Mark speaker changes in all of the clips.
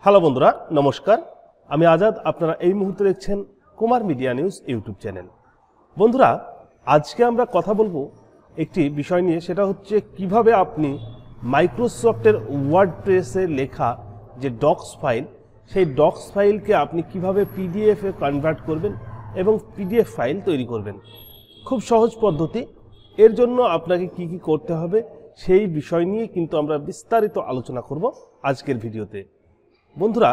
Speaker 1: Hello বন্ধুরা, নমস্কার। আমি আজাদ। আপনারা এই মুহূর্তে দেখছেন Kumar media news YouTube channel. বন্ধুরা, আজকে আমরা কথা বলবো একটি বিষয় নিয়ে, সেটা হচ্ছে কিভাবে আপনি মাইক্রোসফটের ওয়ার্ডপ্রেসে লেখা যে ডক্স ফাইল, সেই ডক্স ফাইলকে আপনি কিভাবে পিডিএফে কনভার্ট করবেন এবং পিডিএফ ফাইল তৈরি করবেন। খুব সহজ পদ্ধতি। এর জন্য আপনাকে কি কি করতে হবে সেই বিষয় নিয়ে কিন্তু আমরা বিস্তারিত আলোচনা করব আজকের ভিডিওতে। বন্ধুরা,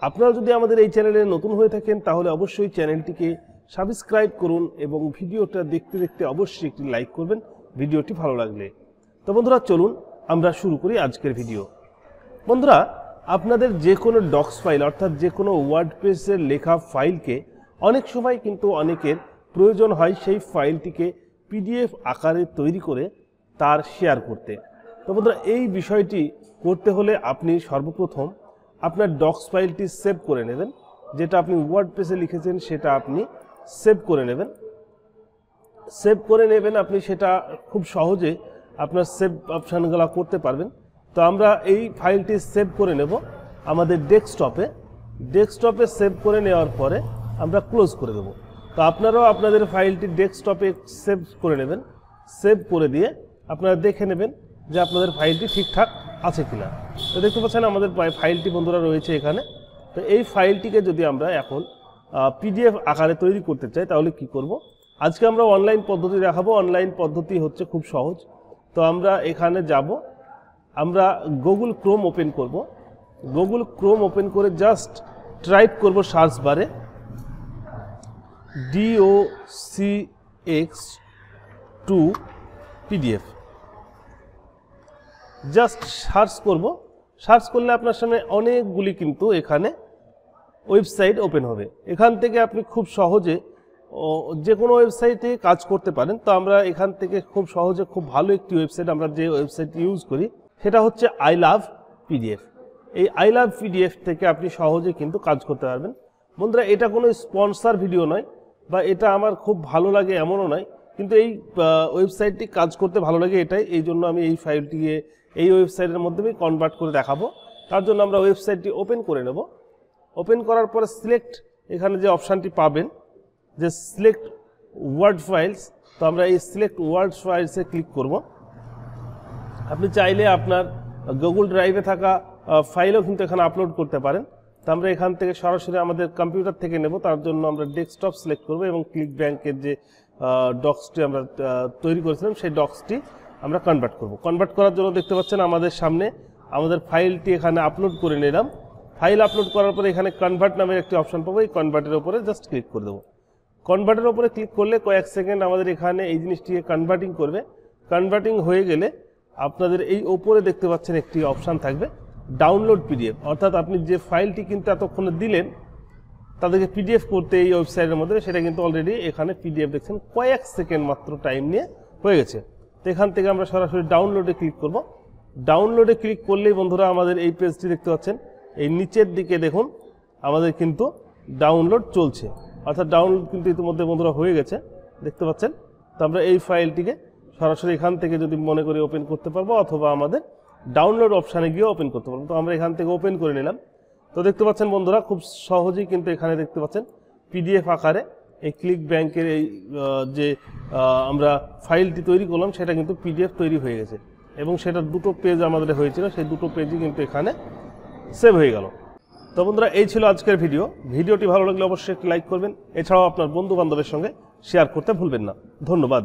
Speaker 1: আপনারা যদি আমাদের এই চ্যানেলে নতুন হয়ে থাকেন তাহলে অবশ্যই চ্যানেলটিকে সাবস্ক্রাইব করুন এবং ভিডিওটা দেখতে দেখতে অবশ্যই একটি লাইক করবেন ভিডিওটি ভালো লাগলে। তো বন্ধুরা, চলুন আমরা শুরু করি আজকের ভিডিও। বন্ধুরা, আপনাদের যে কোনো ডক্স ফাইল অর্থাৎ যে কোনো ওয়ার্ডপ্রেসের লেখা ফাইলকে অনেক সময় কিন্তু অনেকের প্রয়োজন হয় সেই ফাইলটিকে পিডিএফ আকারে তৈরি করে তার শেয়ার করতে। তো বন্ধুরা, এই বিষয়টি করতে হলে আপনি সর্বপ্রথম আপনার ডক্স ফাইলটি সেভ করে নেবেন। যেটা আপনি ওয়ার্ডপ্রেসে লিখেছেন সেটা আপনি সেভ করে নেবেন। আপনি সেটা খুব সহজে আপনার সেভ অপশানগুলো করতে পারবেন। তো আমরা এই ফাইলটি সেভ করে নেব আমাদের ডেস্কটপে সেভ করে নেওয়ার পরে আমরা ক্লোজ করে দেব। তো আপনারাও আপনাদের ফাইলটি ডেস্কটপে সেভ করে নেবেন। সেভ করে দিয়ে আপনারা দেখে নেবেন যে আপনাদের ফাইলটি ঠিকঠাক আছে কিনা। তো দেখতে পাচ্ছেন আমাদের ফাইলটি বন্ধুরা রয়েছে এখানে। তো এই ফাইলটিকে যদি আমরা এখন পিডিএফ আকারে তৈরি করতে চাই তাহলে কি করব? আজকে আমরা অনলাইন পদ্ধতি দেখাবো। অনলাইন পদ্ধতি হচ্ছে খুব সহজ। তো আমরা এখানে যাব, আমরা গুগল ক্রোম ওপেন করব। গুগল ক্রোম ওপেন করে জাস্ট টাইপ করব সার্চ বারে docx2 পিডিএফ। জাস্ট সার্চ করব। সার্চ করলে আপনার সামনে অনেকগুলি কিন্তু এখানে ওয়েবসাইট ওপেন হবে। এখান থেকে আপনি খুব সহজে যে কোনো ওয়েবসাইটে কাজ করতে পারেন। তো আমরা এখান থেকে খুব সহজে খুব ভালো একটি ওয়েবসাইট, আমরা যে ওয়েবসাইট ইউজ করি সেটা হচ্ছে আই লাভ পিডিএফ। এই আই লাভ পিডিএফ থেকে আপনি সহজে কিন্তু কাজ করতে পারবেন। বন্ধুরা, এটা কোনো স্পন্সর ভিডিও নয় বা এটা আমার খুব ভালো লাগে এমনও নয়, কিন্তু এই ওয়েবসাইটটি কাজ করতে ভালো লাগে এটাই, এই জন্য আমি এই ফাইলটিকে এই ওয়েবসাইটের মাধ্যমে কনভার্ট করে দেখাবো। তার জন্য আমরা ওয়েবসাইটটি ওপেন করে নেব। ওপেন করার পরে সিলেক্ট, এখানে যে অপশানটি পাবেন যে সিলেক্ট ওয়ার্ড ফাইলস, তো আমরা এই সিলেক্ট ওয়ার্ড ফাইলসে ক্লিক করব। আপনি চাইলে আপনার গুগল ড্রাইভে থাকা ফাইলও কিন্তু এখানে আপলোড করতে পারেন। তো আমরা এখান থেকে সরাসরি আমাদের কম্পিউটার থেকে নেব। তার জন্য আমরা ডেস্কটপ সিলেক্ট করব এবং ক্লিক ব্যাংকের যে ডক্সটি আমরা তৈরি করেছিলাম সেই ডক্সটি আমরা কনভার্ট করব। কনভার্ট করার জন্য দেখতে পাচ্ছেন আমাদের সামনে আমাদের ফাইলটি এখানে আপলোড করে নিলাম। ফাইল আপলোড করার পরে এখানে কনভার্ট নামের একটি অপশান পাবো। এই কনভার্টের উপরে জাস্ট ক্লিক করে দেবো। কনভার্টের উপরে ক্লিক করলে কয়েক সেকেন্ড আমাদের এখানে এই জিনিসটিকে কনভার্টিং করবে। কনভার্টিং হয়ে গেলে আপনাদের এই ওপরে দেখতে পাচ্ছেন একটি অপশান থাকবে ডাউনলোড পিডিএফ, অর্থাৎ আপনি যে ফাইলটি কিন্তু এতক্ষণে দিলেন তাদেরকে পিডিএফ করতে এই ওয়েবসাইটের মধ্যে, সেটা কিন্তু অলরেডি এখানে পিডিএফ দেখছেন কয়েক সেকেন্ড মাত্র টাইম নিয়ে হয়ে গেছে। তো এখান থেকে আমরা সরাসরি ডাউনলোডে ক্লিক করব। ডাউনলোডে ক্লিক করলেই বন্ধুরা আমাদের এই পেজটি দেখতে পাচ্ছেন। এই নিচের দিকে দেখুন আমাদের কিন্তু ডাউনলোড চলছে, অর্থাৎ ডাউনলোড কিন্তু ইতিমধ্যে বন্ধুরা হয়ে গেছে, দেখতে পাচ্ছেন। তো আমরা এই ফাইলটিকে সরাসরি এখান থেকে যদি মনে করি ওপেন করতে পারবো, অথবা আমাদের ডাউনলোড অপশানে গিয়ে ওপেন করতে পারবো। তো আমরা এখান থেকে ওপেন করে নিলাম। তো দেখতে পাচ্ছেন বন্ধুরা খুব সহজেই কিন্তু এখানে দেখতে পাচ্ছেন পিডিএফ আকারে এই ক্লিক ব্যাংকের এই যে আমরা ফাইলটি তৈরি করলাম সেটা কিন্তু পিডিএফ তৈরি হয়ে গেছে এবং সেটা দুটো পেজ আমাদের হয়েছিল, সেই দুটো পেজই কিন্তু এখানে সেভ হয়ে গেল। তো বন্ধুরা, এই ছিল আজকের ভিডিওটি ভালো লাগলে অবশ্যই একটি লাইক করবেন। এছাড়াও আপনার বন্ধু বান্ধবের সঙ্গে শেয়ার করতে ভুলবেন না। ধন্যবাদ।